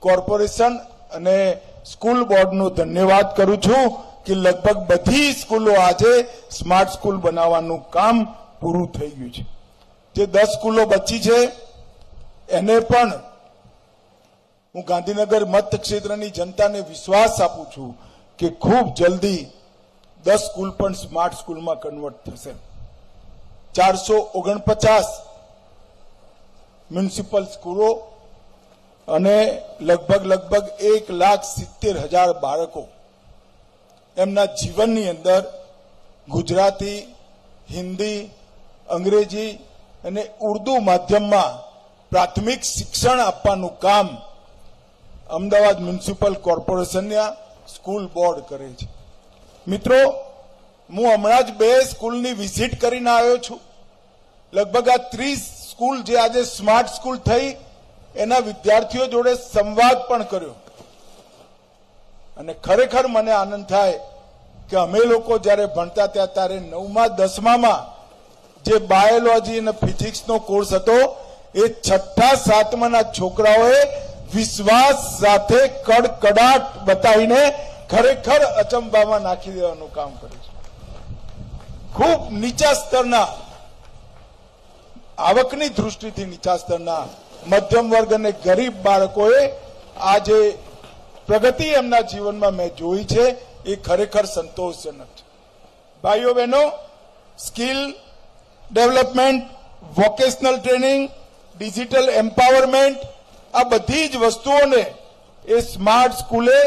Corporation અને school બોર્ડનો ધન્યવાદ કરું છું કે લગભગ બધી સ્કૂલો આજે સ્માર્ટ સ્કૂલ બનાવવાનું કામ પૂરું થઈ ગયું છે. જે 10 સ્કૂલો બચી છે એને પણ હું ગાંધીનગર મતક્ષેત્રની જનતાને વિશ્વાસ આપું છું કે ખૂબ જલ્દી 10 સ્કૂલ પણ સ્માર્ટ સ્કૂલમાં કન્વર્ટ થશે. 449 મ્યુનિસિપલ સ્કૂલો અને લગભગ 1,70,000 બાળકો એમના જીવનની અંદર ગુજરાતી, હિન્દી, અંગ્રેજી અને ઉર્દુ માધ્યમમાં પ્રાથમિક શિક્ષણ આપવાનું કામ અમદાવાદ મ્યુનિસિપલ કોર્પોરેશનના સ્કૂલ બોર્ડ કરે છે. મિત્રો, હું હમણાં જ 2 સ્કૂલની વિઝિટ કરીને આવ્યો છું. લગભગ આ 30 સ્કૂલ જે આજે સ્માર્ટ સ્કૂલ થઈ એના વિદ્યાર્થીઓ જોડે સંવાદ પણ કર્યો અને ખરેખર મને આનંદ થાય કે અમે લોકો જ્યારે ભણતા ત્યાં ત્યારે 9મા 10મામાં જે બાયોલોજી અને ફિઝિક્સનો કોર્સ હતો એ 6ઠા 7માના છોકરાઓએ વિશ્વાસ સાથે કડકડાટ બતાવીને ખરેખર અચંબામાં નાખી દેવાનું કામ કર્યું છે. ખૂબ નીચા સ્તરના, આવકની દૃષ્ટિથી નીચા સ્તરના મધ્યમ વર્ગ અને ગરીબ બાળકોએ આ જે પ્રગતિ એમના જીવનમાં મેં જોઈ છે એ ખરેખર સંતોષજનક છે. ભાઈઓ બહેનો, skill development, vocational training, digital empowerment, આ બધી જ વસ્તુઓને એ સ્માર્ટ સ્કૂલે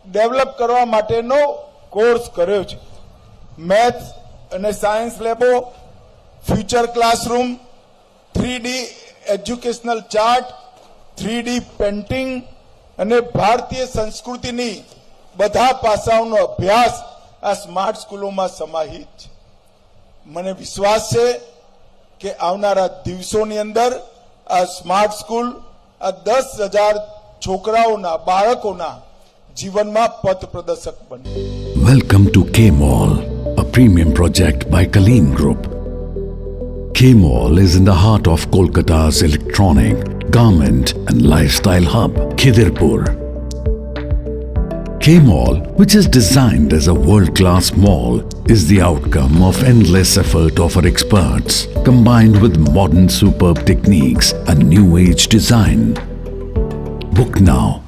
ડેવલપ કરવા માટેનો કોર્સ કર્યો છે. મેથ્સ અને science લેબો, future classroom, 3D educational chart, 3D painting અને ભારતીય સંસ્કૃતિની બધા પાસાઓનો અભ્યાસ આ સ્માર્ટ સ્કૂલોમાં સમાહિત છે. મને વિશ્વાસ છે કે આવનારા દિવસોની અંદર આ સ્માર્ટ સ્કૂલ આ 10,000 છોકરાઓના, બાળકોના જીવનમાં પથ પ્રદર્શક બનશે. Welcome to K-Mall, a premium project by Kaleen Group. K-Mall is in the heart of Kolkata's electronic, garment and lifestyle hub, Khidirpur. K-Mall, which is designed as a world-class mall, is the outcome of endless effort of our experts, combined with modern superb techniques and new-age design. Book now